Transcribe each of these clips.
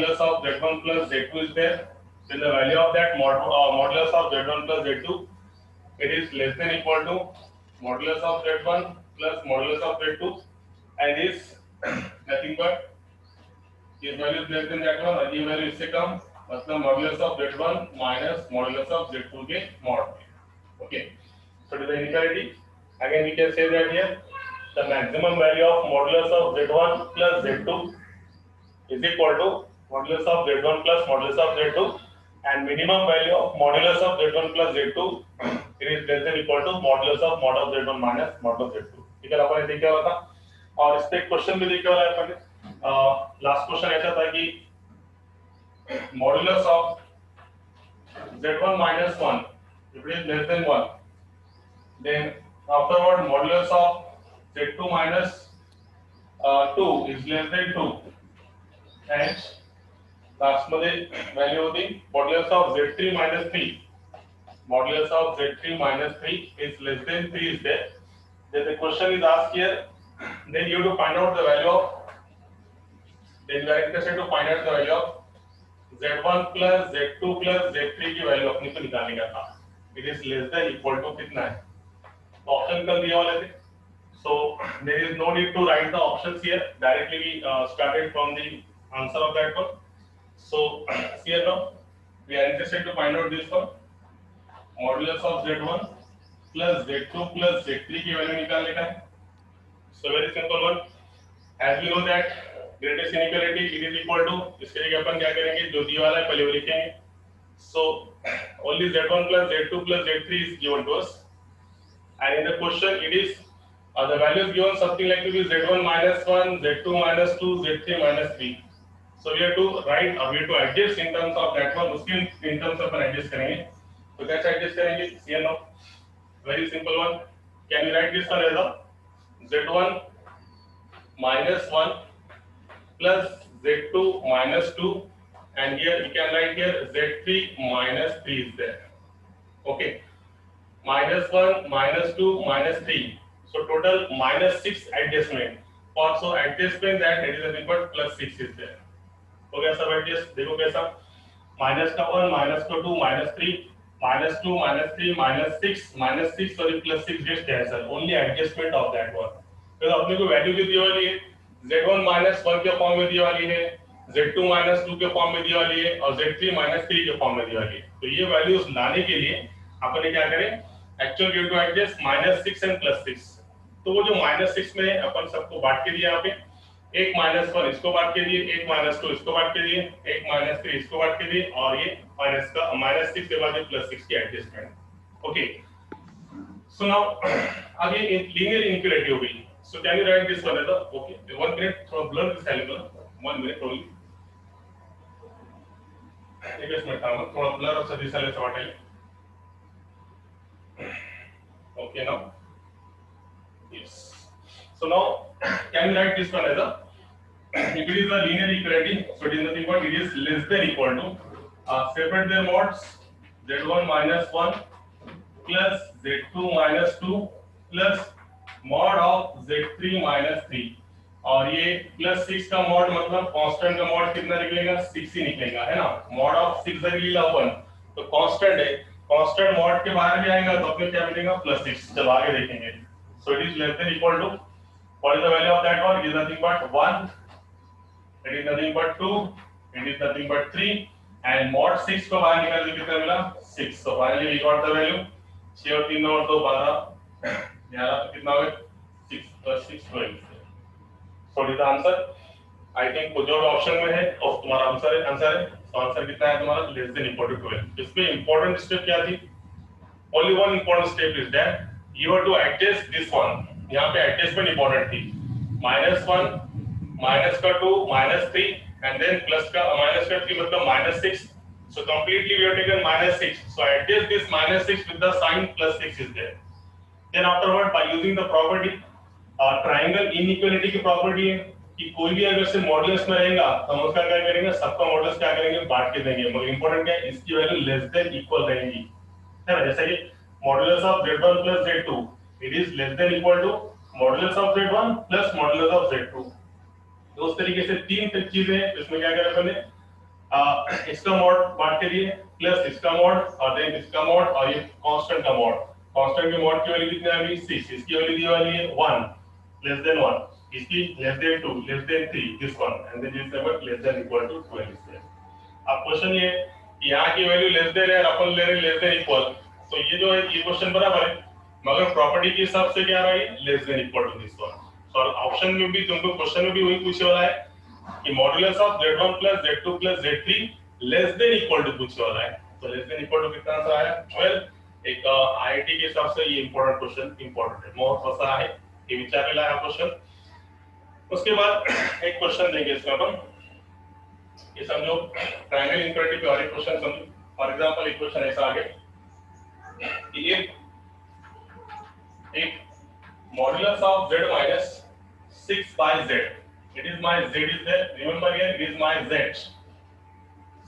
modulus of z1 plus z2 is there, then the value of that modulus of z1 plus z2, it is less than equal to modulus of z1 plus modulus of z2, and is nothing but ये value is less than that one और ये value इससे कम, मतलब modulus of z1 minus modulus of z2 के mod. Okay, so to the inequality again we can say that here the maximum value of modulus of z1 plus z2 is equal to modulus of z1 plus modulus of z2, and minimum value of modulus of z1 plus z2 it is less than equal to modulus of mod of z1 minus mod of z2. ठीक है, अपन ने देखा हुआ था और इस पे question भी देखा हुआ है अपन ने. लास्ट क्वेश्चन ऐसा था कि modulus of z1 minus 1 if it is less than 1, then afterward modulus of z2 minus 2 is less than 2, and last मध्ये व्हॅल्यू होती modulus of z3 minus 3, modulus of z3 minus 3 is less than 3 is there. Then the question is asked here, then you have to find out the value of, then you are interested to find out the value of z1 plus z2 plus z3 की value अपने को निकालने का था. It is less than equal to कितना है, तो option कल दिया वाले थे, so there is no need to write the options here, directly we started from the answer of that one. So here now we are interested to find out this one, modulus of z1 plus z2 plus z3 की value निकालने का है. So very simple one, as we know that greatest inequality it is equal to, इसके लिए अपन क्या करेंगे, जो दिया वाला है पहले वो लिखेंगे. So only z1 plus z2 plus z3 is given to us, and in the question it is the value is given something like to be z1 minus 1, z2 minus 2, z3 minus 3. So we have to write, we have to adjust in terms of that one, उसके in terms upon adjust करेंगे. तो कैसे adjust करेंगे, here now very simple one, can you write this one as a z1 minus 1 plus z2 minus 2, and here we can write here z3 minus 3 is there. Okay, minus 1 minus 2 minus 3, so total minus 6 adjustment. Also adjustment that it is nothing but plus 6 is there. हो गया सब adjust, देखो कैसा, minus का 1 minus का 2 minus 3 minus 2 minus 3 minus 6 और plus 6 just है sir, only adjustment of that one. तो अपने को वैल्यू भी दी वाली है, z1 माइनस 1 के फॉर्म में दी वाली है, z2 माइनस 2 के फॉर्म में दी वाली है और z3 माइनस 3 के फॉर्म में दी वाली है. तो ये वैल्यूज लाने के लिए अपन क्या करें, actual due to adjust minus 6 and plus 6. तो वो जो माइनस 6 में अपन सबको बांट के दिया, यहाँ पे एक माइनस 1 इसको बांट के दिए, एक माइनस 2 इसको बांट के दिए, एक माइनस 3 इसको बांट के दिए, और ये माइनस 6 के बाद ये प्लस 6 की एडजस्टमेंट. ओके, सो नाउ आगे लीनियर इनइक्वालिटी हो गई. So can you write this one as a, okay, 1 minute, थोड़ा blur this element, 1 minute only. एक मिनट था, थोड़ा blur और सभी साले सब हटाइए. Okay now, yes. So now can you write this one as a, if it is a linear equality, so it is nothing but it is less than equal to, separate their modes, z1 minus 1 plus z2 minus 2 plus mod of z3 minus 3, और ये plus 6 का mod मतलब constant का mod कितना निकलेगा, 6 ही निकलेगा, है ना. मॉड ऑफ 6 लगेगा 1, तो कांस्टेंट है, कांस्टेंट मॉड के बाहर भी आएगा तो अपने क्या मिलेगा, प्लस 6. चलो आगे देखेंगे. So it is less than equal to, what is the value of that one, is nothing but 1, it is nothing but 2, it is nothing but 3, and mod 6 को बाहर निकाल के कितना मिला, 6. So finally we got the value 6 और 3 और 2 12, यार तो कितना हो गया, 6 plus 6 12. So this is the answer. I think जो भी ऑप्शन में है और तुम्हारा आंसर है, तो आंसर कितना है तुम्हारा, लेस देन इक्वल टू 12. इसमें इंपॉर्टेंट स्टेप क्या थी, only one important step is that you have to adjust this one. यहाँ पे एडजस्टमेंट इंपॉर्टेंट थी, माइनस 1 माइनस का 2 माइनस 3 एंड देन प्लस का माइनस का 3 मतलब minus 6. So completely we have taken minus 6. So adjust this minus 6 with the sign plus 6 is there. Then afterward by using the property, triangle inequality की property है कि कोई भी अगर से मॉडुलस में रहेगा तो हम उसका क्या करेंगे, सबका मॉडुलस क्या करेंगे, बांट के देंगे. मगर इंपॉर्टेंट क्या है, इसकी वैल्यू लेस देन इक्वल रहेगी, है ना. जैसे कि modulus of z1 plus z2 it is less than equal to modulus of z1 plus modulus of z2. तो उस तरीके से तीन चीजें हैं, इसमें क्या करें, पहले इसका मॉड बांट के लिए प्लस इसका मॉड और देन इसका मॉड और ये कांस्टेंट का मॉड। कांस्टेंट की मॉड की वैल्यू कितनी आ गई 6, इसकी वैल्यू दी वाली है 1 लेस देन 1, इसकी less than 2 less than 3, this one and then this number less than equal to 12 is there। अब क्वेश्चन ये यहाँ की वैल्यू लेस देन है और अपन ले रहे हैं लेस देन इक्वल, तो ये जो है ये क्वेश्चन बराबर है, मगर प्रॉपर्टी के हिसाब से क्या आ रहा है less than equal to this one. So option में भी तुमको क्वेश्चन में भी वही पूछे वाला है कि modulus of z1 plus z2 plus z3 less than equal to पूछने वाला है। तो लेस देन इक्वल टू कितना आंसर आया 12। एक आईआईटी के हिसाब से ये इंपॉर्टेंट क्वेश्चन इंपॉर्टेंट है, बहुत पसंद है ये विचार लाया क्वेश्चन। उसके बाद एक क्वेश्चन देंगे इसका अपन, ये समझो ट्रायंगल इनक्वालिटी पे और एक क्वेश्चन समझो। फॉर एग्जांपल एक क्वेश्चन ऐसा आ गया कि एक modulus of z minus 6 by z, it is my z is there, remember here it is my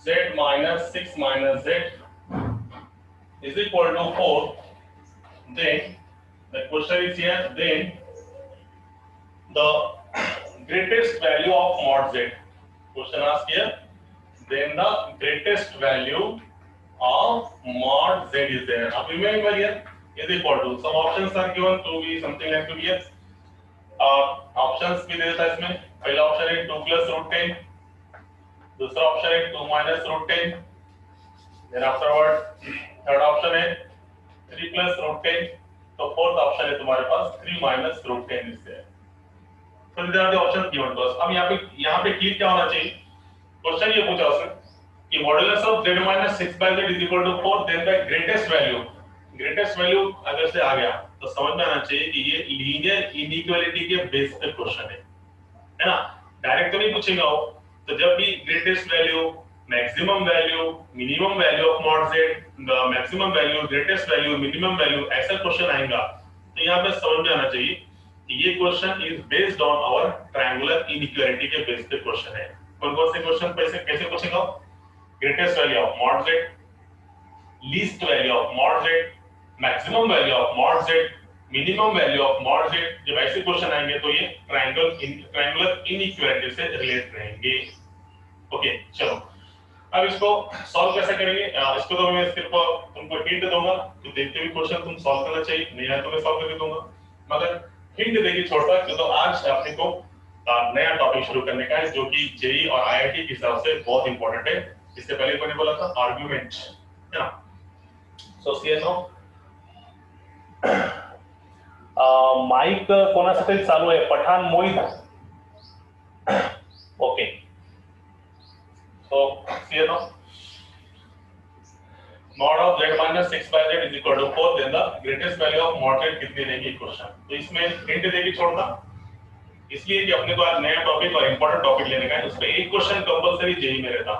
z minus 6 minus z is equal to 4, then the question is here, then the greatest value of mod z, question asked here, then the greatest value of mod z is there। now remember here is equal to, some options are given to be something like to be here, options भी देता है इसमें। पहला option है 2 plus root 10, दूसरा option है 2 minus root 10, then afterward third option है 3 plus root 10, तो फोर्थ ऑप्शन है तुम्हारे पास 3 माइनस रूट 10 इससे। तो these are the options given to us। अब यहाँ पे क्लिक क्या होना चाहिए, क्वेश्चन ये पूछा उसने कि modulus of z minus 6 by z is equal to 4, then the greatest value, greatest value अगर से आ गया तो समझ में आना चाहिए कि ये लीनियर इनइक्वालिटी के बेस पे क्वेश्चन है ना, डायरेक्ट तो नहीं पूछेगा वो। तो जब भी greatest value, maximum value, minimum value of mod z, maximum value, greatest value, minimum value, ऐसा क्वेश्चन आएगा तो यहाँ पे समझ में आना चाहिए कि ये question is based on our triangular inequality के बेस पे क्वेश्चन है। कौन कौन से क्वेश्चन कैसे पूछेगा, greatest value of mod z, least value of mod z, maximum value of mod z, minimum value of mod z। जब ऐसे क्वेश्चन आएंगे तो ये ट्रायंगुलर इनइक्वालिटी से रिलेट रहेंगे। ओके चलो अब इसको सॉल्व कैसे करेंगे, इसको तो मैं सिर्फ तुमको हिंट दूंगा, तो देखते हुए क्वेश्चन तुम सॉल्व करना चाहिए, नहीं है तो मैं सॉल्व करके दूंगा, मगर हिंट देके छोड़ता है। तो आज अपने को नया टॉपिक शुरू करने का है जो कि जेई और आईआईटी के हिसाब से बहुत इंपॉर्टेंट है। इससे पहले मैंने बोला था आर्गुमेंट है ना। सो सी नो माइक कोणासाठी चालू आहे, Pathan Mohit, okay. So see no mod of z minus 6 by z is equal to 4, then the greatest value of mod z कितनी रहेगी क्वेश्चन। तो इसमें हिंट देके छोड़ना इसलिए कि अपने को आज नया टॉपिक और इंपॉर्टेंट टॉपिक लेने का है, उसमें एक क्वेश्चन कंपलसरी जेई में रहता,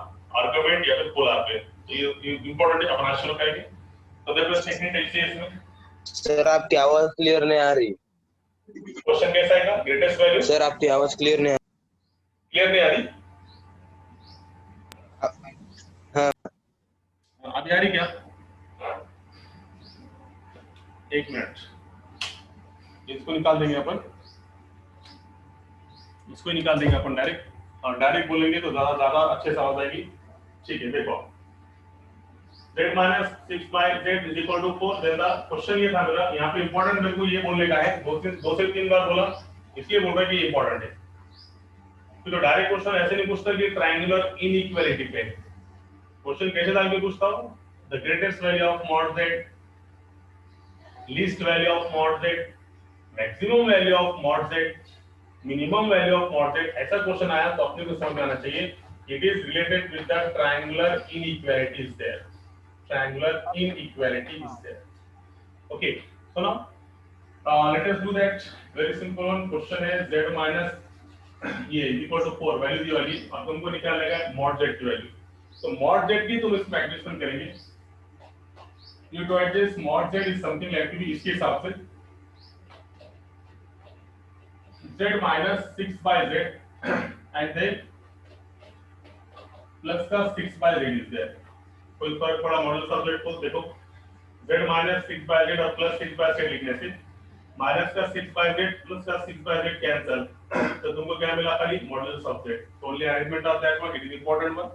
आर्गुमेंट या फिर पोलर पे, तो ये इंपॉर्टेंट है, अपना शुरू करेंगे। तो देखो सेकंड ऐसे इसमें सर आपकी आवाज क्लियर नहीं आ रही, क्वेश्चन कैसा आएगा, ग्रेटेस्ट वैल्यू, सर आपकी आवाज क्लियर नहीं आ रही, हाँ अभी आ रही क्या, एक मिनट, इसको निकाल देंगे अपन, इसको निकाल देंगे अपन डायरेक्ट, और डायरेक्ट बोलेंगे तो ज्यादा अच्छे से आवाज आएगी। ठीक है देखो z minus 6 by z is equal to 4, then the question ये था मेरा, यहाँ पे इंपॉर्टेंट मेरे को ये बोलने का है, दो से तीन बार बोला इसलिए बोल रहा है कि ये इंपॉर्टेंट है। तो डायरेक्ट क्वेश्चन ऐसे नहीं पूछता कि ट्रायंगुलर इनइक्वालिटी पे, क्वेश्चन कैसे टाइप में पूछता हूँ, the greatest value of mod z, least value of mod z, maximum value of mod z, minimum value of mod z, ऐसा क्वेश्चन आया तो अपने को समझ में आना चाहिए it is related with the triangular inequality is there, triangular inequality is there। Okay, so now let us do that very simple one। question है z minus ये equal to 4 वैल्यू दी वाली, और तुमको निकालना है mod z की value. तो mod z की तुम इसमें एडजस्टमेंट करेंगे, you to adjust mod z is something like to be इसके हिसाब से z minus 6 by z and then plus का 6 by z is there। कोई फर्क पड़ा मॉडल ऑफ z को, देखो z minus 6 by z और plus 6 by z लिखने से माइनस का 6 by z प्लस का 6 by z कैंसिल, तो तुमको क्या मिला खाली मॉडल ऑफ z। तो only arrangement of that one, it is important one.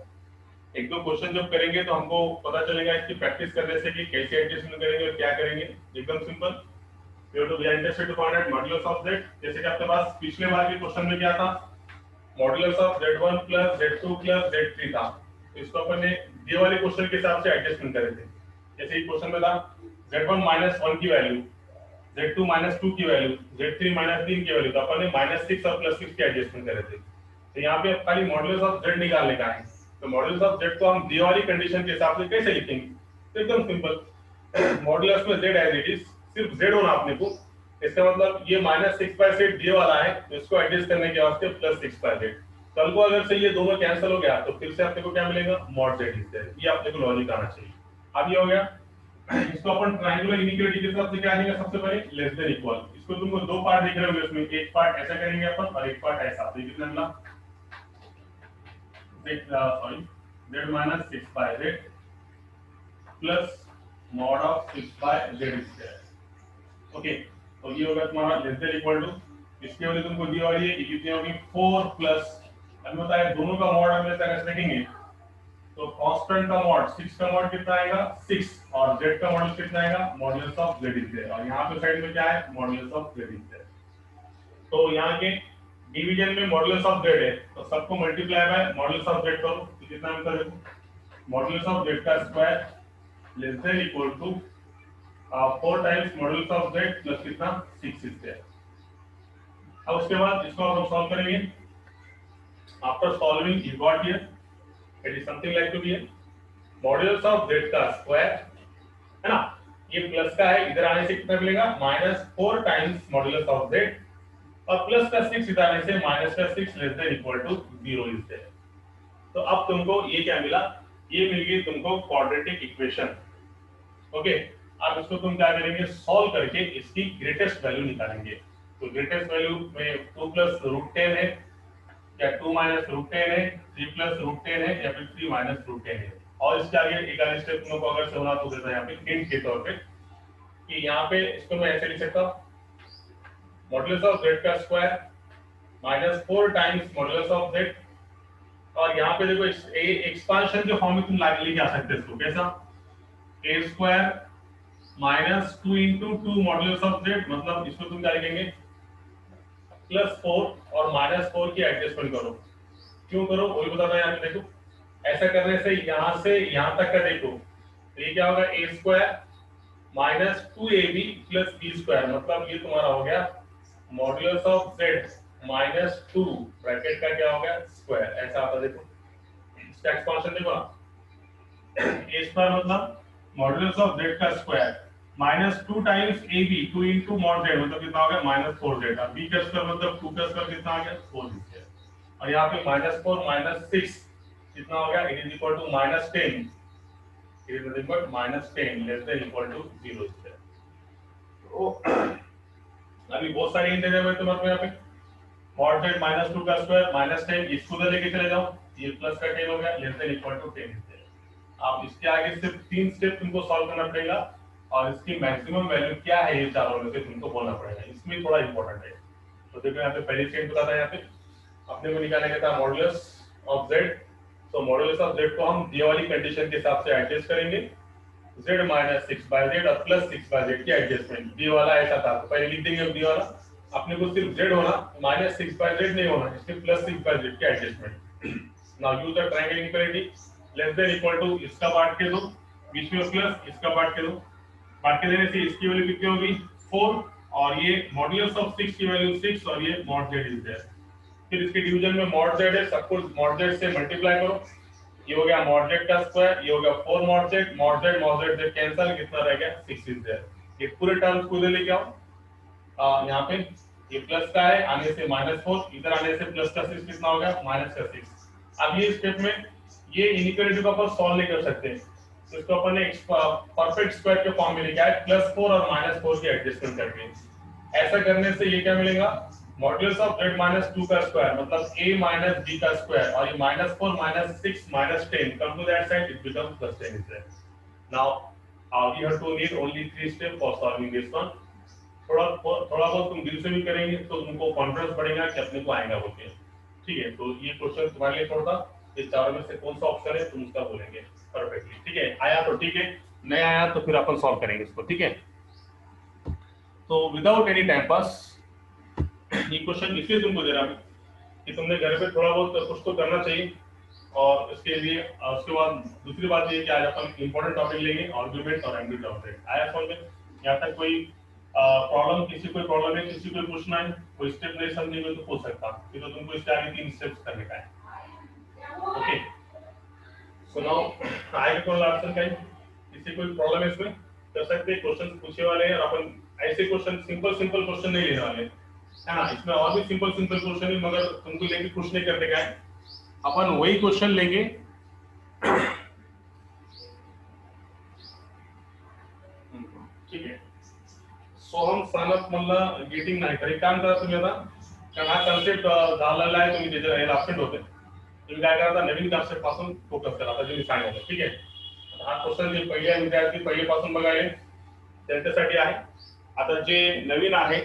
एक दो क्वेश्चन जब करेंगे तो हमको पता चलेगा इसकी प्रैक्टिस करने से कि कैसे एडजस्टमेंट करेंगे और क्या करेंगे। एकदम simple. You have to be interested to find out modulus of z। जैसे कि आपके पास पिछले बार के क्वेश्चन में क्या था, modulus of z1 plus z2 plus z3 था। तो इसको अपन ने दिए वाले क्वेश्चन के हिसाब से एडजस्टमेंट करे थे। जैसे एक क्वेश्चन में था z1 माइनस 1 की वैल्यू, z2 माइनस 2 की वैल्यू, z3 माइनस 3 की वैल्यू, तो अपन ने माइनस 6 और प्लस 6 की एडजस्टमेंट करे थे। तो यहाँ पे अब खाली मॉड्यूलस ऑफ z निकालने का है। तो मॉड्यूलस ऑफ z को हम दिए वाली कंडीशन के हिसाब से कैसे लिखेंगे, तो एकदम सिंपल। मॉड्यूलस में z एज इट इज, सिर्फ z होना अपने को। इसका मतलब ये माइनस 6/z दिए वाला है, तो इसको एडजस्ट करने के वास्ते प्लस 6/z। कल को अगर से ये दोनों कैंसिल हो गया तो फिर से अपने को क्या मिलेगा, मॉड z इज देयर। ये अपने को लॉजिक आना चाहिए। अब ये हो गया। इसको अपन ट्रायंगुलर इनइक्वालिटी के साथ क्या करेंगे, सबसे पहले लेस देन इक्वल। इसको तुमको दो पार्ट दिख रहे होंगे, उसमें एक पार्ट ऐसा करेंगे अपन और एक पार्ट ऐसा। तो ये कितना मिला, sorry z minus 6/z plus mod of 6/z square. Okay, तो ये होगा तुम्हारा लेस देन इक्वल टू, इसके वजह तुमको दी वाली है कि कितनी होगी 4 प्लस, अब बताया दोनों का मॉड हम ऐसे रखेंगे तो कांस्टेंट का मॉड 6 का मॉड कितना आएगा 6 और z का मॉडुलस कितना आएगा modulus of z is there. और यहाँ पे साइड में क्या है, modulus of z is there. तो यहाँ के डिवीजन में मॉडुलस ऑफ z है, तो सबको multiply by modulus of z करो तो कितना आंसर है, मॉडुलस ऑफ z का square less than equal to 4 times modulus of z plus कितना 6 इज देयर। अब उसके बाद इसको हम सॉल्व करेंगे। After solving you got here it is something like to be modulus of z का स्क्वायर, है ना, ये प्लस का है, इधर आने से कितना मिलेगा -4 टाइम्स मॉडुलस ऑफ z और प्लस का 6 इधर आने से माइनस का 6 less than equal to 0 is there. तो अब तुमको ये क्या मिला, ये मिल गई तुमको क्वाड्रेटिक इक्वेशन। ओके, अब इसको तुम क्या करेंगे, सॉल्व करके इसकी ग्रेटेस्ट वैल्यू निकालेंगे। तो ग्रेटेस्ट वैल्यू में 2 प्लस √10 है या 2 माइनस √10 है, 3 प्लस √10 है या फिर 3 माइनस √10 है। और इसके आगे एक आगे स्टेप तुम लोग को अगर से होना तो देता है यहाँ पे हिंट के तौर पे कि यहाँ पे इसको मैं ऐसे लिख सकता हूँ मॉडुलस ऑफ z का square -4 times modulus of z, और यहाँ पे देखो एक्सपांशन के फॉर्म में तुम लेके आ सकते हो इसको, कैसा a square -2 into 2 modulus of z, मतलब इसको तुम क्या लिखेंगे +4 और -4 की एडजस्टमेंट करो। क्यों करो वही बताता है यहाँ पे देखो, ऐसा करने से यहाँ तक का देखो तो ये क्या होगा a square -2ab plus b square, मतलब ये तुम्हारा हो गया मॉडुलस ऑफ z -2 ब्रैकेट का क्या हो गया स्क्वायर, ऐसा आता देखो। इसका एक्सपांशन देखो ना, a स्क्वायर मतलब मॉडुलस ऑफ z का square -2 times ab 2 into mod z मतलब कितना हो गया -4z, और b का स्क्वायर मतलब 2 का स्क्वायर कितना आ गया 4z, और यहाँ पे -4 -6 कितना हो गया, it is equal to -10, it is nothing but -10 less than equal to 0 is there. तो अभी बहुत सारे हिंट दे हुए तुम्हारे को यहाँ पे mod z -2 का स्क्वायर -10, इसको उधर लेके चले जाओ, ये प्लस का 10 हो गया less than equal to 10 is there. अब इसके आगे सिर्फ 3 स्टेप तुमको सॉल्व करना पड़ेगा और इसकी मैक्सिमम वैल्यू क्या है ये चारों में से तुमको बोलना पड़ेगा, इसमें थोड़ा इंपॉर्टेंट है। तो देखो यहाँ पे पहली स्टेप बताता है, यहाँ पे अपने को निकालने का था मॉडुलस ऑफ z, तो मॉडुलस ऑफ z को हम दिए वाली कंडीशन के हिसाब से एडजस्ट करेंगे, z - 6/z और प्लस 6/z की एडजस्टमेंट। दी वाला ऐसा था तो पहले लिख देंगे, दी वाला अपने को सिर्फ z होना -6/z नहीं होना, इसके प्लस 6/z की adjustment. Now use the triangle equality less than equal to, इसका बांट के दो बीच में प्लस, इसका बांट के दो, बांट के देने से इसकी वैल्यू कितनी होगी 4 और ये मॉडुलस ऑफ 6 की वैल्यू 6 और ये mod z इज देयर। फिर इसके डिवीजन में mod z है, सबको mod z से मल्टीप्लाई करो, ये हो गया mod z का स्क्वायर, ये हो गया 4 mod z कैंसिल, कितना रह गया 6 इज देयर। ये पूरे टर्म्स को इधर लेके आओ, यहाँ पे ये प्लस का है आने से -4, इधर आने से प्लस का 6 कितना हो गया -6। अब ये स्टेप में ये इनइक्वालिटी को अपन सॉल्व नहीं कर सकते, तो इसको अपन ने परफेक्ट स्क्वायर के फॉर्म में लेके आए +4 और -4 की एडजस्टमेंट करके। ऐसा करने से ये क्या मिलेगा, मॉडुलस ऑफ z -2 का स्क्वायर मतलब a - b का स्क्वायर, और ये -4 -6 -10 come to that side it becomes +10 is there. Now we have to need only 3 steps for solving this one. थोड़ा बहुत तुम दिल से भी करेंगे तो तुमको कॉन्फिडेंस बढ़ेगा कि अपने को आएगा बोल के, ठीक है। तो ये क्वेश्चन तुम्हारे लिए छोड़ता, इस चारों में से कौन सा ऑप्शन है तुम उसका बोलेंगे परफेक्टली। ठीक है, आया तो ठीक है, नहीं आया तो फिर अपन सॉल्व करेंगे इसको। ठीक है, तो विदाउट एनी टाइम पास ये क्वेश्चन इसलिए तुमको दे रहा हूं कि तुमने घर पे थोड़ा बहुत कुछ तो करना चाहिए। और इसके लिए उसके बाद दूसरी बात ये कि आज अपन इंपॉर्टेंट टॉपिक लेंगे आर्गुमेंट और एंग्री टॉपिक। आया समझ में? यहाँ तक कोई प्रॉब्लम, किसी कोई प्रॉब्लम है, किसी को पूछना है, कोई स्टेप नहीं समझेंगे तो पूछ सकता, फिर तो तुमको इसके आगे 3 स्टेप्स करने का है। ओके, सो नाउ आगे कौन लास्ट का किसी कोई प्रॉब्लम है इसमें कर सकते हैं, क्वेश्चन पूछे वाले हैं। और अपन ऐसे क्वेश्चन सिंपल क्वेश्चन नहीं लेने वाले है ना, इसमें और भी सिंपल क्वेश्चन है, मगर तुमको लेके कुछ नहीं करने का है। अपन वही क्वेश्चन लेंगे ठीक आहे. सोहम सानप मला गेटिंग नाही तर एक काम करा तुम्ही आता, कारण हा कन्सेप्ट झालेला आहे, तुम्ही त्याच्या याला अपडेट होते, तुम्ही काय करता नवीन कन्सेप्ट पासून फोकस करा आता जे मी सांगितलं. ठीक आहे, हा क्वेश्चन जे पहिले विद्यार्थी पहिलेपासून बघायले त्यांच्यासाठी आहे. आता जे नवीन आहे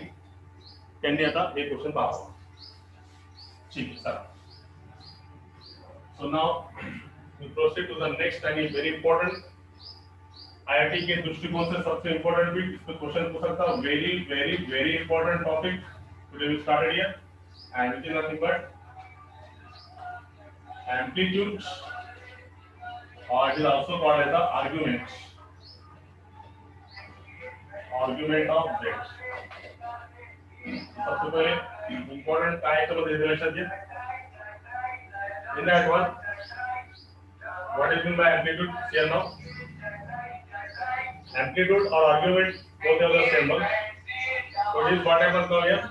त्यांनी आता हे क्वेश्चन पाहावं. ठीक आहे sir. So now we proceed to the next and very important IIT के दृष्टिकोण से सबसे इम्पोर्टेंट भी इसमें क्वेश्चन पूछ सकता है. Very important topic today we started here and it is nothing but amplitude और it is also called as the argument of z. सबसे पहले इम्पोर्टेंट काय है तो देखिए लक्षात घ्या. In that one, what is meant by amplitude? Here now, amplitude or argument both are the same one. So this is what I must call here.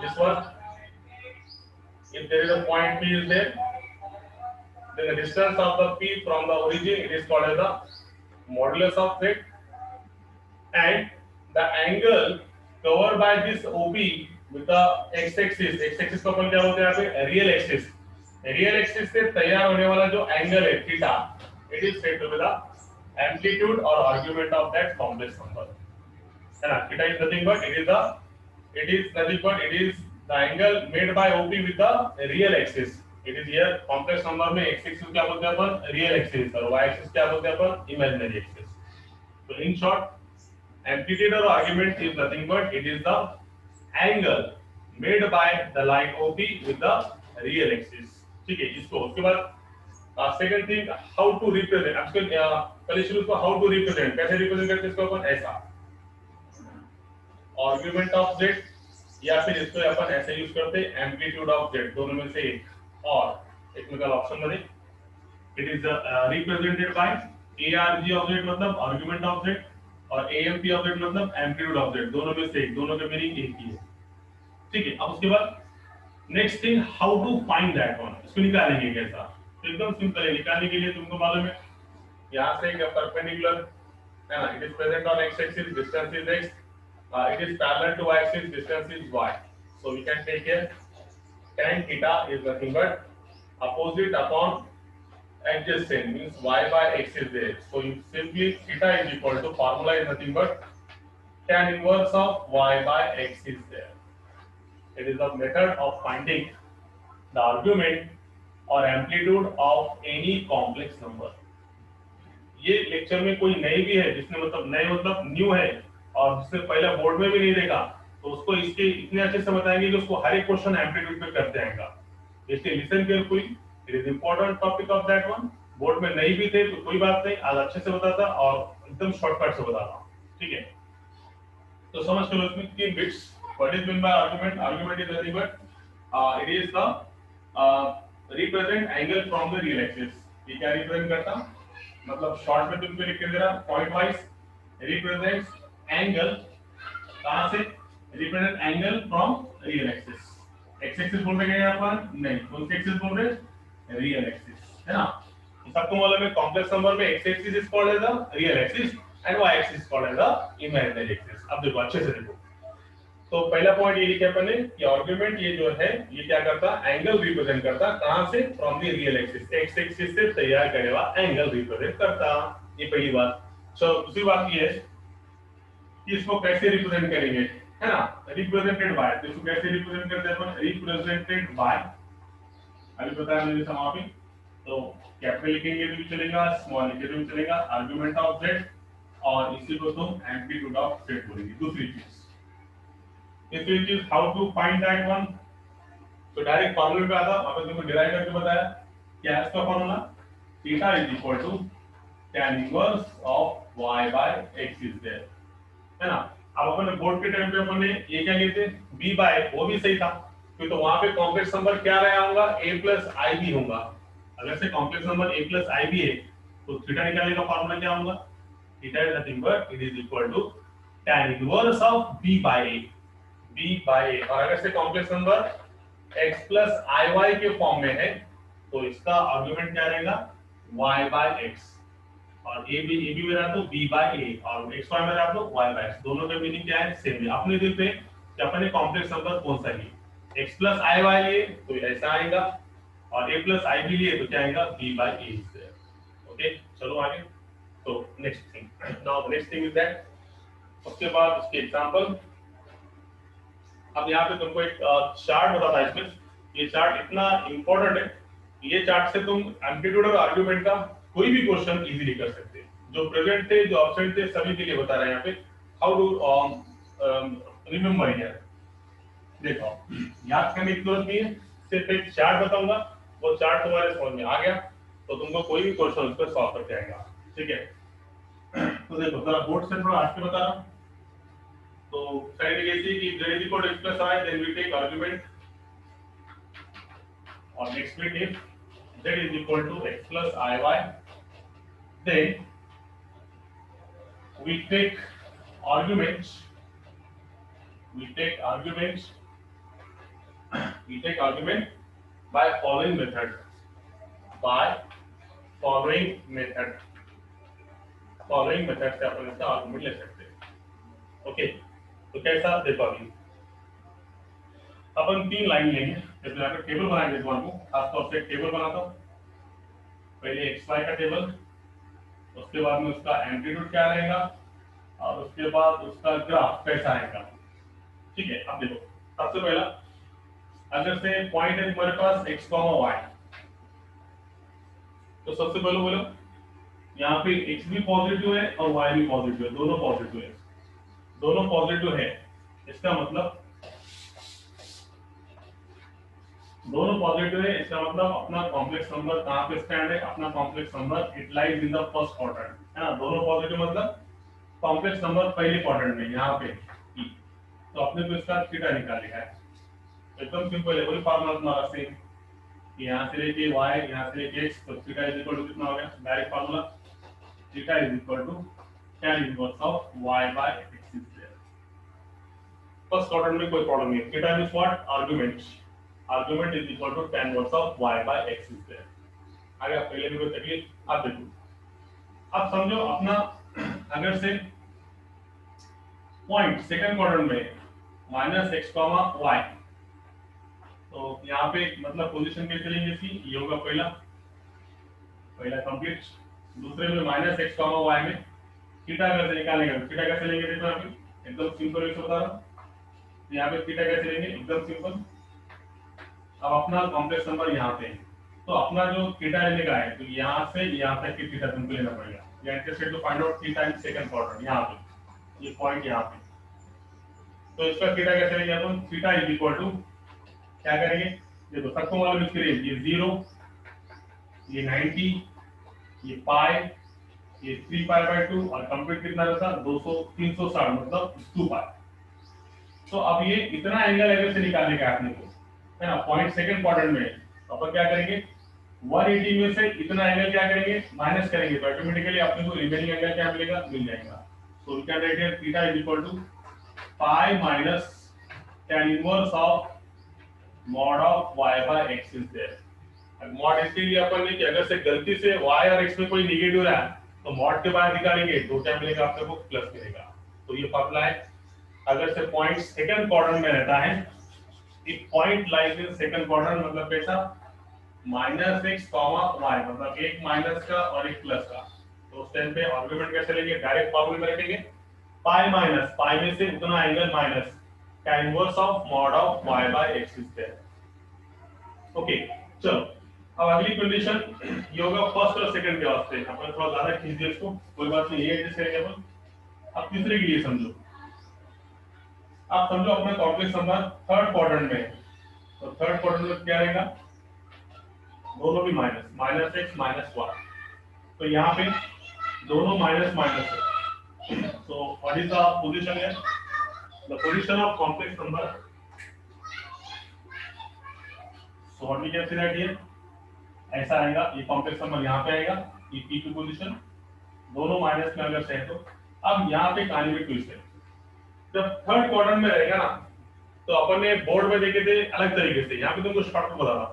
This one, if there is a point P is there, then the distance of the P from the origin it is called as the modulus of z, and the angle covered by this OP with the x-axis. X-axis को अपन क्या बोलते हैं यहाँ पे? Real axis. Real axis से तैयार होने वाला जो एंगल है theta, it is said to be the amplitude और argument of that complex number. है ना, theta is nothing but it is the angle made by OP with the real axis. It is here complex number में x axis क्या बोलते हैं अपन? Real axis. और y axis क्या बोलते हैं अपन? Imaginary axis. तो इन शॉर्ट एम्पलीट्यूड और argument is nothing but it is the angle made by the line OP with the real axis. ठीक है, इसको उसके बाद second thing how to represent. आजकल पहले शुरू को हाउ टू रिप्रेजेंट, कैसे रिप्रेजेंट करते हैं इसको अपन? ऐसा आर्गुमेंट ऑफ z, या फिर इसको अपन ऐसे यूज करते हैं एम्पलीट्यूड ऑफ z. दोनों में से एक. और एक निकल ऑप्शन में it is represented by arg of z मतलब आर्गुमेंट ऑफ z, और amp ऑफ z मतलब एम्पलीट्यूड ऑफ z. दोनों में से एक, दोनों के मीनिंग एक ही है. ठीक है, अब उसके बाद next thing how to find that one. इसको निकालेंगे कैसा? तो एकदम सिंपल है. निकालने के लिए तुमको मालूम है यहाँ से एक परपेंडिकुलर है ना, it is present on x axis, distance is x, it is parallel to y axis, distance is y. So we can take here tan theta is nothing but opposite upon adjacent, means y by x is there. So you simply theta is equal to, formula is nothing but tan inverse of y by x is there. It is the method of finding the argument or amplitude of any complex number. ये lecture में कोई नई भी है जिसने मतलब नए मतलब न्यू है और जिसने पहले बोर्ड में भी नहीं देखा, तो उसको इसके इतने अच्छे से बताएंगे कि उसको हर एक क्वेश्चन एम्पलीट्यूड पे करते आएगा. इसलिए listen carefully, it is important topic of that one. Board में नहीं भी थे तो कोई बात नहीं, आज अच्छे से बताता और एकदम शॉर्टकट से बताता. ठीक है, तो समझ लो इसमें 3 bits. What is meant by argument? Argument is nothing but it is the represent angle from the real axis. ये क्या represent करता? मतलब शॉर्ट में तुमको लिख के दे रहा पॉइंट वाइज represents angle. कहाँ से? Represent angle from real axis. X axis बोल रहे हैं यहाँ पर? नहीं, कौन सी axis बोल रहे हैं? Real axis, है ना? सबको मालूम है कॉम्प्लेक्स नंबर में x axis is called as the real axis and y axis is called as the imaginary axis. अब देखो अच्छे से देखो. तो पहला पॉइंट ये लिखा अपन ने कि आर्गुमेंट ये जो है ये क्या करता? एंगल रिप्रेजेंट करता. कहां से? From the real axis. X axis से तैयार करे हुआ एंगल रिप्रेजेंट करता. ये पहली बात. चलो दूसरी बात ये है कि इसको कैसे रिप्रेजेंट करेंगे, है ना? रिप्रेजेंटेड बाय, तो इसको कैसे रिप्रेजेंट करते हैं अपन? रिप्रेजेंटेड बाय अभी बताया मैंने जैसा वहां पे, तो कैपिटल लिखेंगे तो भी चलेगा, स्मॉल लिखे तो भी चलेगा, आर्गुमेंट ऑफ जेड, और इसी को तुम एम्पलीट्यूड ऑफ जेड बोलेंगे। दूसरी चीज how to find that one, तो डायरेक्ट फॉर्मूले पे आता, वहां पे तुमको डिराइव करके बताया क्या है इसका formula, theta is equal to tan inverse of y by x is there, है ना। अब अपन बोर्ड के टाइम पे अपन ने ये क्या लेते b बाय, वो भी सही था, क्योंकि तो वहां पे कॉम्प्लेक्स नंबर क्या रहा होगा, a प्लस आई बी होगा। अगर से complex number a plus i b है तो थीटा निकालने का फॉर्मूला क्या होगा, theta is nothing but it is equal to tan inverse of b by a, b by a। और अगर से complex number x plus i y के फॉर्म में है तो इसका आर्गुमेंट क्या रहेगा, y बाय x, और ए बी में रहा तो b बाय a, और x y में रहा तो y बाय x। दोनों का मीनिंग क्या है, सेम है। अपने दिल पे कि अपने कॉम्प्लेक्स नंबर कौन सा है, x प्लस आई वाई लिए तो ऐसा आएगा, और a प्लस आई बी लिए तो क्या आएगा, b by a is there. Okay, चलो आगे। तो next thing, now next thing is that, उसके बाद उसके एग्जांपल। अब यहाँ पे तुमको एक चार्ट बताता है इसमें, ये चार्ट इतना इंपॉर्टेंट है, ये चार्ट से तुम एम्पलीट्यूड और आर्गुमेंट का कोई भी क्वेश्चन इजीली कर सकते हैं। जो प्रेजेंट थे, जो एब्सेंट थे, सभी के लिए बता रहे हैं यहाँ पे हाउ टू रिमेम्बर हियर। देखो, याद करने की जरूरत नहीं है, सिर्फ एक चार्ट बताऊंगा, वो चार्ट तुम्हारे समझ में आ गया तो तुमको कोई भी क्वेश्चन उस पर सॉल्व करके आएगा, ठीक है। तो देखो जरा बोर्ड से थोड़ा हट के बता रहा हूँ। तो साइड कैसी कि z is equal to x plus i, then we take argument, or next bit if z is equal to x plus iy, then we take arguments, we take arguments, we take argument by following method, by following method, following method से अपन इसका argument ले सकते हैं। Okay, तो कैसा देखो, अभी अपन तीन लाइन लेंगे, जैसे यहाँ पे टेबल बनाएंगे इस बार को, खासतौर से एक टेबल बनाता हूँ, पहले एक्स वाई का टेबल, उसके बाद में उसका एम्पलीट्यूड क्या रहेगा, और उसके बाद उसका ग्राफ कैसा आएगा, ठीक है। अब देखो, सबसे पहला अगर से पॉइंट है तुम्हारे पास x, y, तो सबसे पहले बोलो यहाँ पे x भी पॉजिटिव है और y भी पॉजिटिव है, दोनों पॉजिटिव है, दोनों पॉजिटिव है, इसका मतलब दोनों पॉजिटिव है, इसका मतलब अपना कॉम्प्लेक्स नंबर कहाँ पे स्टैंड है, अपना complex number it lies in the first quadrant, है ना। दोनों पॉजिटिव मतलब कॉम्प्लेक्स नंबर पहले क्वाड्रेंट में यहाँ पे E, तो अपने को इसका थीटा निकालेगा है, एकदम सिंपल है, वही फार्मूला तुम्हारा सेम, यहाँ से लेके y, यहाँ से लेके x, तो थीटा इज इक्वल टू कितना हो गया, direct formula, theta is equal to tan inverse of y by x is there. First quadrant में कोई प्रॉब्लम नहीं है, theta means what, argument, argument is equal to tan inverse of y by x is there. आगे पहले भी कोई तकलीफ। अब देखो, अब समझो अपना अगर से पॉइंट सेकंड क्वाड्रेंट में माइनस एक्स कॉमा वाई, तो यहाँ पे मतलब पोजीशन कैसे लेंगे इसकी, ये होगा पहला, पहला कंप्लीट। दूसरे में माइनस एक्स कॉमा वाई में थीटा कैसे निकालेंगे, थीटा कैसे लेंगे, देखो यहाँ पे एकदम सिंपल एक बता रहा हूँ, यहाँ पे थीटा कैसे लेंगे, एकदम सिंपल। अब अपना कॉम्प्लेक्स नंबर यहाँ पे है, तो अपना जो थीटा लेने का है, तो यहाँ से यहाँ तक की थीटा तुमको लेना पड़ेगा। You are interested to find out theta in second quadrant, यहाँ पे ये पॉइंट यहाँ पे, तो इसका थीटा कैसे लेंगे अपन, थीटा इज इक्वल टू क्या करेंगे, देखो सबको मालूम इसके लिए, ये 0, ये 90, ये पाई, ये 3 पाई बाय 2, और कंप्लीट कितना रहता 200, 360 मतलब 2 पाई। तो अब ये इतना एंगल अगर से निकालने का आपने को, है ना, पॉइंट सेकंड क्वाड्रेंट में, तो अपन क्या करेंगे, 180 में से इतना एंगल क्या करेंगे, माइनस करेंगे, तो ऑटोमेटिकली आपने को रिमेनिंग एंगल क्या मिलेगा, मिल जाएगा। So we can write here theta is equal to pi minus tan inverse of mod of y by x is there। अब mod इसलिए अपन ने कि अगर से गलती से y और x में कोई नेगेटिव रहा तो mod के बाहर निकालेंगे तो क्या मिलेगा आपको, को प्लस मिलेगा। तो ये फॉर्मूला है। अगर से पॉइंट सेकंड क्वाड्रेंट में रहता है, if point lies in second quadrant मतलब कैसा, माइनस एक्स कॉमा वाई, मतलब एक माइनस का और एक प्लस का, तो उस टाइम पे आर्गुमेंट कैसे लेंगे, डायरेक्ट फॉर्मूले में रखेंगे, पाई माइनस पाई में से उतना angle minus tan inverse of mod of y by x is there। Okay, चलो अब अगली कंडीशन ये होगा फर्स्ट और सेकंड के वास्ते, अपन थोड़ा ज्यादा खींच दिया इसको, कोई बात नहीं, ये एडजस्ट करेंगे अपन। अब तीसरे के लिए समझो, आप समझो अपना कॉम्प्लेक्स नंबर थर्ड क्वाड्रेंट में है, तो थर्ड क्वाड्रेंट में क्या रहेगा, दोनों भी minus, minus x minus y, तो यहाँ पे दोनों माइनस माइनस है, तो व्हाट इज द पोजीशन है, the position of complex number, so what we can say that here, ऐसा आएगा, ये कॉम्प्लेक्स नंबर यहाँ पे आएगा, ये पी की पोजीशन, दोनों माइनस में अगर से है तो अब यहाँ पे कहानी में ट्विस्ट है, जब थर्ड क्वाड्रेंट में रहेगा ना, तो अपन ने बोर्ड में देखे थे अलग तरीके से, यहाँ पे तुमको शॉर्टकट बता रहा,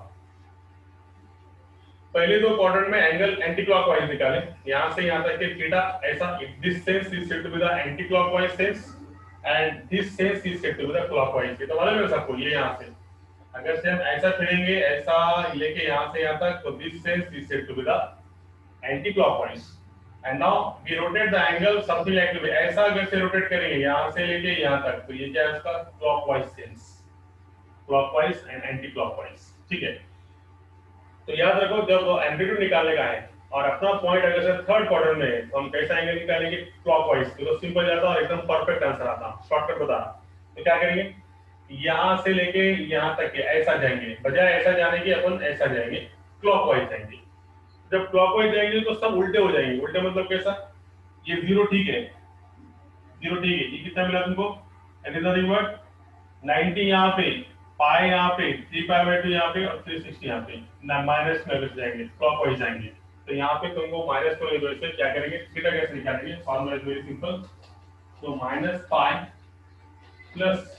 पहले दो क्वाड्रेंट में एंगल एंटी क्लॉकवाइज निकाले, यहाँ से यहाँ तक के थीटा ऐसा, this sense is said to be the anti clockwise sense and this sense is said to be the clockwise, ये तो मालूम है सबको, ये यहाँ से अगर से हम ऐसा फिरेंगे ऐसा लेके यहाँ से यहाँ तक, तो this sense is said to be the anti clockwise and now we rotate the angle something like ऐसा, अगर से रोटेट करेंगे यहाँ से लेके यहाँ तक, तो ये क्या है उसका clockwise sense, clockwise and anti clockwise, ठीक है। तो याद रखो जब एम्पलीट्यूड निकालने का है और अपना पॉइंट अगर से थर्ड क्वाड्रेंट में है, तो हम कैसा एंगल निकालेंगे, क्लॉकवाइज, तो सिंपल जाता और एकदम परफेक्ट आंसर आता, शॉर्टकट बता, तो क्या करेंगे, यहाँ से लेके यहाँ तक के ऐसा जाएंगे, बजाय ऐसा जाने के अपन ऐसा जाएंगे, क्लॉकवाइज जाएंगे, जब क्लॉकवाइज जाएंगे तो सब उल्टे हो जाएंगे, उल्टे मतलब कैसा, ये जीरो ठीक है, जीरो ठीक है, ये कितना मिला तुमको, एंड इज नथिंग बट 90 यहाँ पे, पाई यहाँ पे, 3 पाई बाय 2 यहाँ पे और 360 यहाँ पे, ना माइनस में अगर जाएंगे क्लॉकवाइज जाएंगे, तो यहाँ पे तुमको माइनस को वजह से क्या करेंगे, थीटा कैसे निकालेंगे, फॉर्मूला इज वेरी सिंपल, तो minus pi plus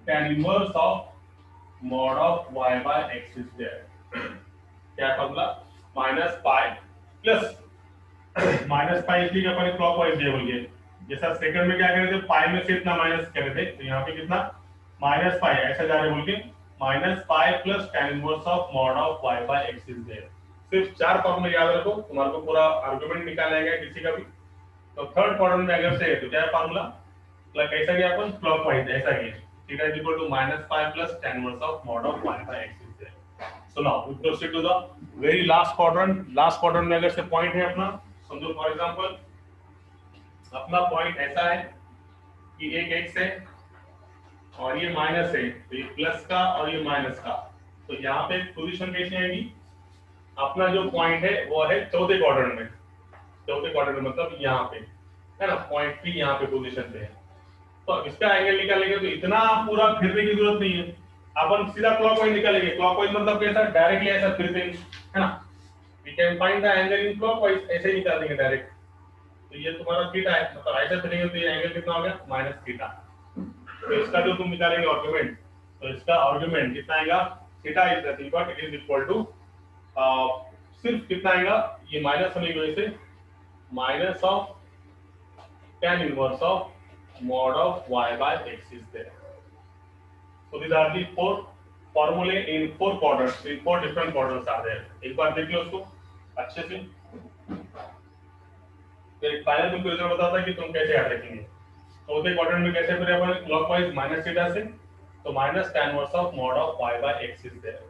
tan inverse of mod of y by x is there, क्या formula, minus pi plus minus pi, इसलिए अपन क्लॉकवाइज दिया बोल के, जैसा सेकंड में क्या कर रहे थे, पाई में से इतना माइनस कर रहे थे, तो यहाँ पे कितना माइनस पाई ऐसा जा रहे बोल के, minus pi plus tan inverse of mod of y by x is there, सिर्फ चार फॉर्मूले याद रखो, तुम्हारे को पूरा आर्गुमेंट निकालना है किसी का भी, तो थर्ड क्वाड्रेंट में अगर से है तो क्या है फॉर्मूला, कैसा गया अपन क्लॉकवाइज ऐसा गया, theta is equal to minus pi plus tan inverse of mod of y by x is there. So now we proceed to the very last quadrant, last quadrant में अगर से पॉइंट है अपना, समझो फॉर एग्जांपल अपना point ऐसा है कि एक x है और ये माइनस है, तो ये प्लस का और ये माइनस का, तो यहाँ पे पोजीशन कैसी आएगी, अपना जो पॉइंट है वो है चौथे क्वाड्रेंट में, चौथे क्वाड्रेंट में मतलब यहाँ पे है ना, पॉइंट भी यहाँ पे पोजीशन पे है, तो इसका एंगल निकालेंगे तो इतना पूरा फिरने की जरूरत नहीं है, अपन सीधा क्लॉकवाइज निकालेंगे, क्लॉकवाइज मतलब कैसा, डायरेक्टली ऐसा फिरते है ना, we can find the angle in clockwise, ऐसे ही निकाल देंगे डायरेक्ट, तो ये तुम्हारा थीटा है, मतलब ऐसा फिरेंगे तो ये एंगल कितना हो गया, माइनस थीटा, तो इसका जो तुम निकालेंगे आर्गुमेंट, तो इसका आर्गुमेंट कितना आएगा, theta is nothing but it is equal to सिर्फ कितना आएगा, ये माइनस होने की वजह से minus of tan inverse of mod of y by x is there. So these are the four formulae in four quadrants, in four different quadrants are there. एक बार देख लो उसको अच्छे से, फिर फाइनल तुमको रिजल्ट बताता है कि तुम कैसे याद रखेंगे, चौथे क्वाड्रेंट में कैसे फिर अपन क्लॉकवाइज माइनस थीटा से, तो minus tan inverse of mod of y by x is there,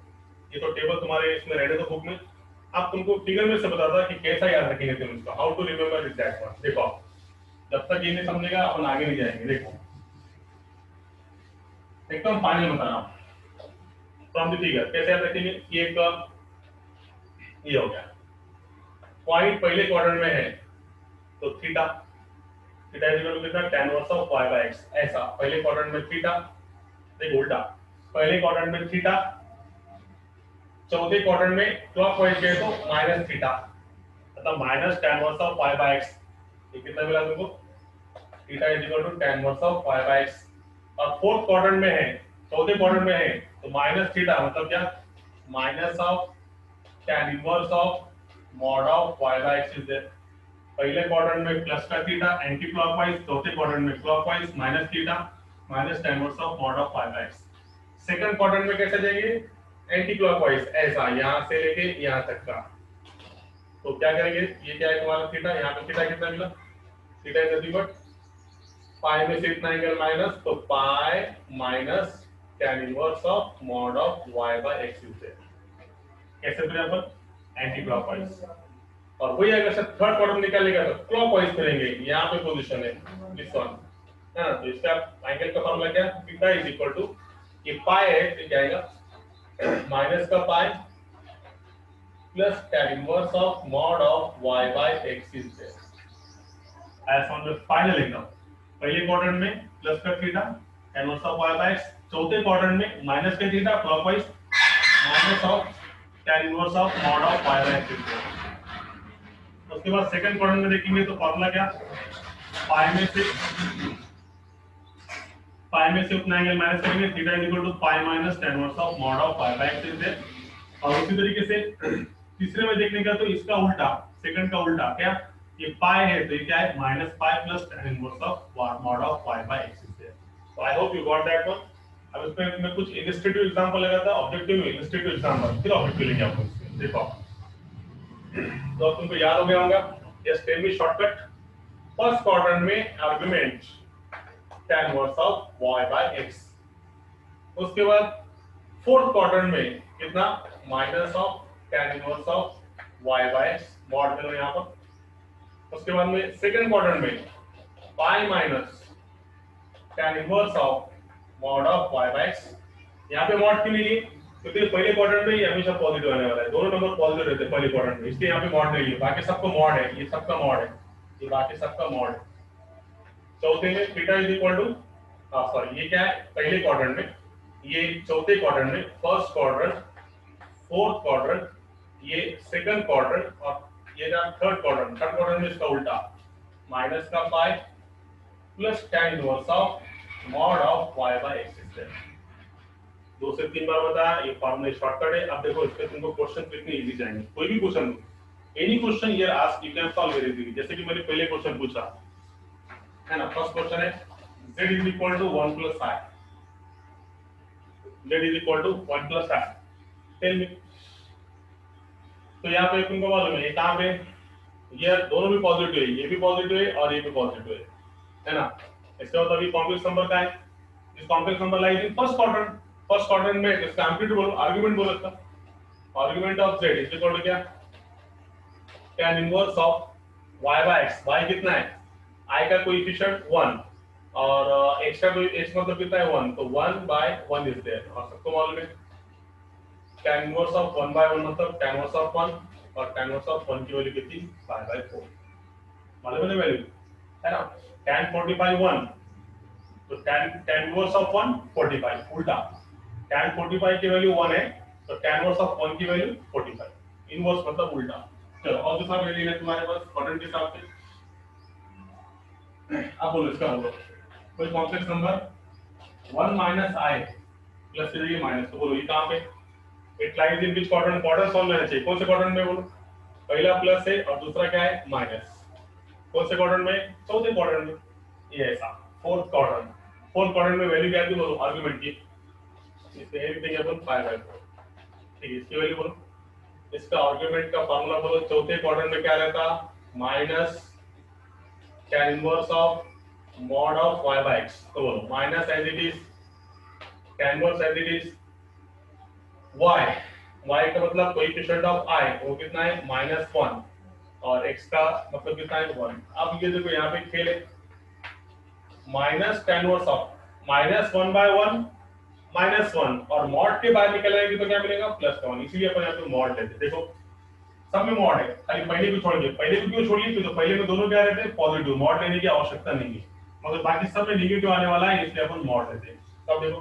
ये तो टेबल तुम्हारे इसमें रहने दो बुक में, अब तुमको फिगर में से बताता है कि कैसा याद रखेंगे तुम इसको, how to remember that one, देखो जब तक ये नहीं समझेगा अपन आगे नहीं जाएंगे, देखो एकदम फाइनल बता रहा हूं फ्रॉम द फिगर, कैसे याद रखेंगे, ये हो गया पॉइंट पहले क्वाड्रेंट में है, तो theta, theta is equal to कितना, tan inverse of y by x, ऐसा पहले क्वाड्रेंट में थीटा, देखो उल्टा, पहले क्वाड्रेंट में थीटा, चौथे क्वाड्रेंट में क्लॉकवाइज गए तो माइनस थीटा, मतलब minus tan inverse of y by x, ये कितना मिला तुमको, theta is equal to tan inverse of y by x, और फोर्थ क्वाड्रेंट में है, चौथे क्वाड्रेंट में है, तो माइनस थीटा मतलब क्या, minus of tan inverse of mod of y by x is there, पहले क्वाड्रेंट में प्लस का थीटा एंटी क्लॉकवाइज, चौथे क्वाड्रेंट में clockwise minus theta minus tan inverse of mod of y by x, second quadrant में कैसे जाएंगे, anti clockwise ऐसा यहां से लेके यहां तक का, तो क्या करेंगे, ये क्या है तुम्हारा थीटा, यहाँ पे थीटा कितना मिला, theta is nothing but pi में से इतना एंगल माइनस, तो pi minus tan inverse of mod of y by x is there, कैसे करें अपन एंटी क्लॉकवाइज, और वही अगर से थर्ड क्वाड्रेंट निकालेगा तो क्लॉकवाइज करेंगे, यहाँ पे पोजीशन है दिस वन है ना। तो इसका एंगल का फॉर्मूला क्या है, थीटा इज इक्वल टू ये पाई है तो क्या आएगा माइनस का pi plus tan inverse of mod of y by x is there as on the final एकदम पहले क्वाड्रेंट में प्लस का theta tan inverse of y by x, चौथे क्वाड्रेंट में माइनस का theta clockwise minus of tan inverse of mod of y by x is there. उसके बाद second quadrant में देखेंगे तो फॉर्मूला क्या, पाई में से उतना एंगल माइनस करेंगे, theta is equal to pi minus tan inverse of mod of y by x is there. और उसी तरीके से तीसरे में देखने का तो इसका उल्टा, सेकंड का उल्टा क्या, ये पाई है तो ये क्या है minus pi plus tan inverse of mod of y by x is there. So I hope you got that one. अब इसमें मैं कुछ इलस्ट्रेटिव एग्जांपल लगा था, ऑब्जेक्टिव में इलस्ट्रेटिव एग्जांपल, फिर ऑब्जेक्टिव लेके आपको देखो तो तुमको याद हो गया होगा। Just tell me shortcut, first quadrant में argument tan inverse of y by x, उसके बाद फोर्थ क्वाड्रेंट में कितना minus of tan inverse of y by x mod करो यहाँ पर। उसके बाद में सेकंड क्वाड्रेंट में pi minus tan inverse of mod of y by x। यहाँ पे मॉड क्यों नहीं ली, क्योंकि पहले क्वाड्रेंट में ये हमेशा पॉजिटिव आने वाला है, दोनों नंबर पॉजिटिव रहते हैं पहले क्वाड्रेंट में, इसलिए यहाँ पे मॉड नहीं ली। बाकी सबको मॉड है, ये सबका मॉड है, ये बाकी सबका मॉड है। चौथे में theta is equal to sorry ये क्या है पहले क्वाड्रेंट में, ये चौथे क्वाड्रेंट में, फर्स्ट क्वाड्रेंट, फोर्थ क्वाड्रेंट, ये सेकंड क्वाड्रेंट और ये ना थर्ड क्वाड्रेंट। थर्ड क्वाड्रेंट में इसका उल्टा माइनस का pi plus tan inverse of mod of y by x is there. 2 से 3 बार बताया, ये फॉर्मूला शॉर्टकट है। अब देखो इसके तुमको क्वेश्चन कितने इजी जाएंगे, कोई भी question, any question here ask you can solve very easily. जैसे कि मैंने पहले क्वेश्चन पूछा है ना, फर्स्ट क्वेश्चन है z is equal to 1 plus i, z is equal to 1 plus i, tell me. तो यहाँ पे तुमको मालूम है ये कहाँ पे, ये दोनों भी पॉजिटिव है, ये भी पॉजिटिव है और ये भी पॉजिटिव है ना। इसका मतलब ये कॉम्प्लेक्स नंबर का है, इस complex number lies in first quadrant. First quadrant में इसका एम्पलीट्यूड बोलो, आर्गुमेंट बोलो इसका, argument of z is equal to क्या tan inverse of y by x, y कितना है i का कोएफिशिएंट 1 और x का x मतलब कितना है 1, तो 1 by 1 इज देयर। और सबको मालूम है tan इनवर्स ऑफ 1 by 1 मतलब tan इनवर्स ऑफ 1 और tan इनवर्स ऑफ 1 की वैल्यू कितनी pi by 4, मालूम है ना वैल्यू है ना। tan 45 1 तो tan इनवर्स ऑफ 1 45, उल्टा tan 45 की वैल्यू 1 है तो tan इनवर्स ऑफ 1 की वैल्यू 45, इनवर्स मतलब उल्टा। चलो और दूसरा वैल्यू है तुम्हारे पास क्वाड्रेंट के हिसाब से। अब बोलो इसका बोलो कोई complex number 1 minus i plus ये माइनस, तो बोलो ये कहां पे, it lies in which quadrant, quadrant solve करना चाहिए, कौन से क्वाड्रेंट में बोलो, पहला प्लस है और दूसरा क्या है माइनस, कौन से क्वाड्रेंट में, चौथे क्वाड्रेंट में, ये ऐसा फोर्थ क्वाड्रेंट। फोर्थ क्वाड्रेंट में वैल्यू क्या थी बोलो आर्गुमेंट की, इससे एवरीथिंग अपन पाई बाय 4, ठीक है इसकी वैल्यू बोलो। इसका आर्गुमेंट का फार्मूला बोलो, चौथे क्वाड्रेंट में क्या रहता minus tan inverse of mod of y by x, तो बोलो minus as it is tan inverse as it is y, y का मतलब कोएफिशिएंट ऑफ i वो कितना है -1 और x का मतलब कितना है 1। अब ये देखो यहाँ पे खेल है minus tan inverse of -1 by 1 -1 और मॉड के बाहर निकल आएगी तो क्या मिलेगा +1, इसीलिए अपन यहाँ पे मॉड लेते हैं। देखो सब में मॉड है, खाली पहले को छोड़ के, पहले को क्यों छोड़िए क्योंकि पहले में दोनों क्या रहते हैं पॉजिटिव, मॉड लेने की आवश्यकता नहीं है, मगर बाकी सब में नेगेटिव आने वाला है इसलिए अपन मॉड लेते हैं। तब देखो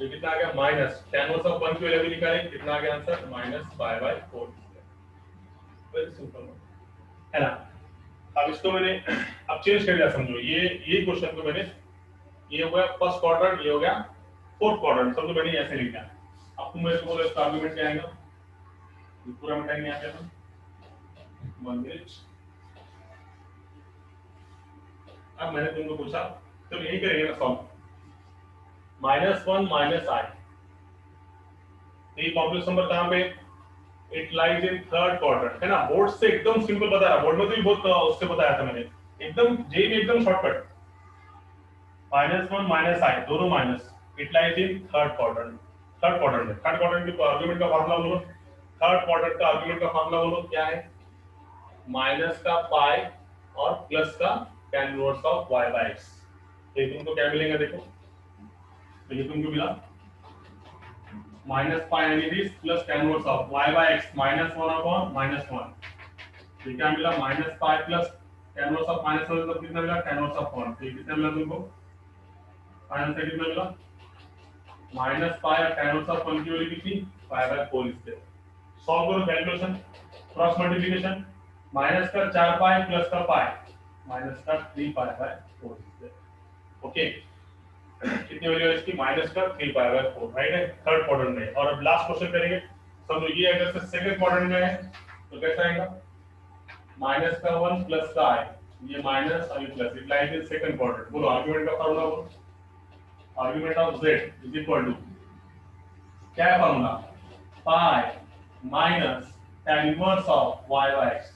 ये कितना आ गया माइनस tan इनवर्स ऑफ 1 की वैल्यू निकालें, कितना आ गया आंसर -5/4, वेरी सिंपल है ना। अब इसको मैंने अब चेंज कर दिया, समझो ये क्वेश्चन को मैंने, ये हो गया फर्स्ट क्वाड्रेंट, ये हो गया फोर्थ क्वाड्रेंट, समझो मैंने ऐसे लिखा। अब तुम मेरे को बोलो इसका आर्गुमेंट क्या आएगा, पूरा मिटाएंगे यहाँ पे अपन 1 मिनट। अब मैंने तुमको पूछा तो यही करेंगे ना सॉल्व, -1 -i, ये कॉम्प्लेक्स नंबर कहाँ पे, it lies in third quadrant है ना। बोर्ड से एकदम सिंपल बता रहा, बोर्ड में तो भी बहुत उससे बताया था मैंने, एकदम जेई में एकदम शॉर्टकट, -1 -i दोनों minus, it lies in third quadrant. Third quadrant में, थर्ड क्वाड्रेंट की आर्गुमेंट का फार्मूला बोलो, थर्ड क्वाड्रेंट का आर्गुमेंट का फार्मूला बोलो क्या है, माइनस का पाई और प्लस का tan inverse of y by x। तो ये तुमको क्या मिलेगा देखो, तो ये तुमको मिला माइनस पाई यानी this plus tan inverse of y by x minus 1 upon minus 1। तो ये क्या मिला, minus pi plus tan inverse of minus 1 तो कितना मिला, tan इनवर्स ऑफ 1। तो ये कितना मिला तुमको, फाइनल से कितना मिला, माइनस पाई और tan इनवर्स ऑफ 1 की वैल्यू कितनी, पाई बाय 4 इससे। सॉल्व करो कैलकुलेशन, क्रॉस मल्टीप्लिकेशन, माइनस का 4 पाई प्लस का पाई, माइनस का 3 पाई बाय 4 इससे। ओके, कितनी वैल्यू है इसकी, माइनस का 3 पाई बाय 4, राइट है, थर्ड क्वाड्रेंट में। और अब लास्ट क्वेश्चन करेंगे। समझो ये अगर से सेकंड क्वाड्रेंट में है तो कैसा आएगा, माइनस का 1 प्लस का i, ये माइनस और ये plus, it like in second quadrant. बोलो आर्गुमेंट का फार्मूला बोलो, argument of z is equal to क्या है formula, pi minus tan inverse of y by x,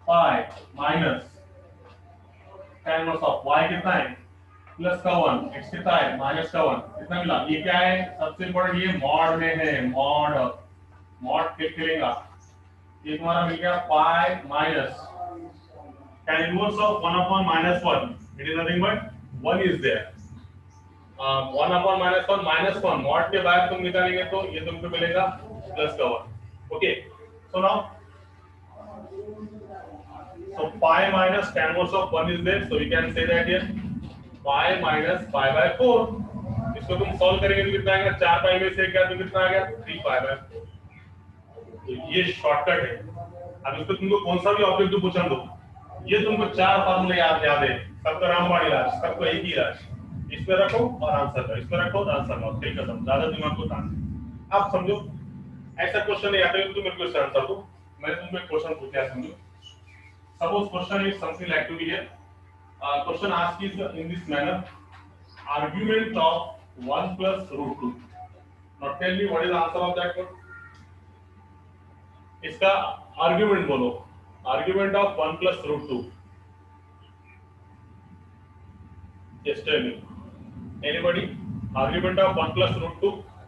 pi minus tan inverse of y कितना है, प्लस का 1, x कितना है, माइनस का 1, कितना मिला, ये क्या है, सबसे इंपॉर्टेंट ये मॉड में है, मॉड, मॉड क्लिक करेगा, ये तुम्हारा मिल गया pi minus tan inverse of 1 upon minus 1, it is nothing but 1 is there, 1 upon minus 1 minus 1, mod के बाद तुम निकालेंगे तो ये तुमको मिलेगा प्लस का 1। Okay, so now so pi minus tan inverse of 1 is there, so we can say that here pi minus pi by 4। इसको तुम सॉल्व करेंगे तो कितना आएगा, 4 पाई में से क्या तो कितना आ गया, 3 पाई बाय 4। तो ये शॉर्टकट है। अब इसको तुमको कौन सा भी ऑब्जेक्ट पूछा दो, ये तुमको 4 फार्मूले याद है, सबका रामबाड़ी राज, सबको एक ही राज, इस पे रखो और आंसर करो, इस पे रखो और आंसर करो, ठीक है, ज्यादा दिमाग को काम। अब समझो ऐसा क्वेश्चन नहीं आता है तुम मेरे को इसका आंसर दो, मैं तुमको एक क्वेश्चन पूछ दिया, समझो। Suppose question is something like to be here. Question asked is in this manner: argument of 1 plus root 2. Now tell me what is the answer of that one. इसका argument बोलो. Argument of 1 plus root 2. Yes, tell me. Anybody? Argument of 1 plus root 2.